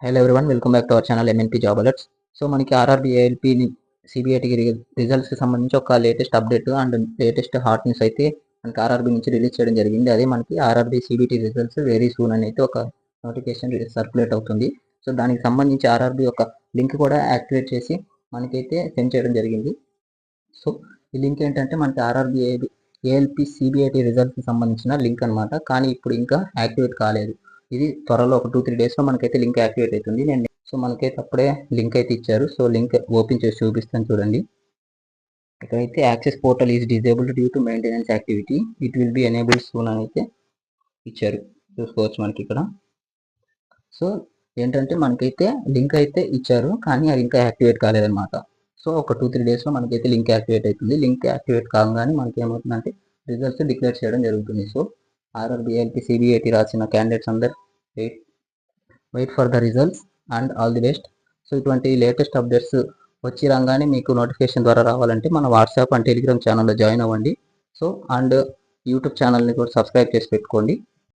Hello everyone, welcome back to our channel MNP job alerts. So మనకి RRB ALP CBIT రిజల్ట్స్కి సంబంధించి ఒక latest update and latest hot news అయితే మనకి RRB నుంచి release చేయడం జరిగింది. అదే మనకి RRB CBIT results very soon అని అయితే ఒక నోటిఫికేషన్ సర్క్యులేట్ అవుతుంది. సో దానికి సంబంధించి ఆర్ఆర్బీ ఒక లింక్ కూడా యాక్టివేట్ చేసి మనకైతే సెండ్ చేయడం జరిగింది. సో ఈ లింక్ ఏంటంటే మనకి ఆర్ఆర్బీ ఏఎల్పి సిబిఐటి రిజల్ట్స్కి సంబంధించిన లింక్ అనమాట. కానీ ఇప్పుడు ఇంకా యాక్టివేట్ కాలేదు. ఇది త్వరలో ఒక 2-3 డేస్లో మనకైతే లింక్ యాక్టివేట్ అవుతుంది. సో మనకైతే అప్పుడే లింక్ అయితే ఇచ్చారు. సో లింక్ ఓపెన్ చేసి చూపిస్తాను చూడండి. ఇక్కడైతే access portal is disabled due to maintenance activity, it will be enabled soon అని అయితే ఇచ్చారు. చూసుకోవచ్చు మనకి ఇక్కడ. సో ఏంటంటే మనకైతే లింక్ అయితే ఇచ్చారు, కానీ అది ఇంకా యాక్టివేట్ కాలేదన్నమాట. సో ఒక 2-3 డేస్లో మనకైతే లింక్ యాక్టివేట్ అవుతుంది. లింక్ యాక్టివేట్ కాగానే మనకి ఏమవుతుందంటే రిజల్ట్స్ డిక్లేర్ చేయడం జరుగుతుంది. సో ఆర్ఆర్బీ ఏఎల్పి సిబిఐటి రాసిన క్యాండిడేట్స్ అందరు wait for the results and all the best. So ఇటువంటి లేటెస్ట్ అప్డేట్స్ వచ్చి రాగానే మీకు నోటిఫికేషన్ ద్వారా రావాలంటే మన వాట్సాప్ అండ్ టెలిగ్రామ్ ఛానల్లో జాయిన్ అవ్వండి. సో అండ్ యూట్యూబ్ ఛానల్ని కూడా సబ్స్క్రైబ్ చేసి పెట్టుకోండి.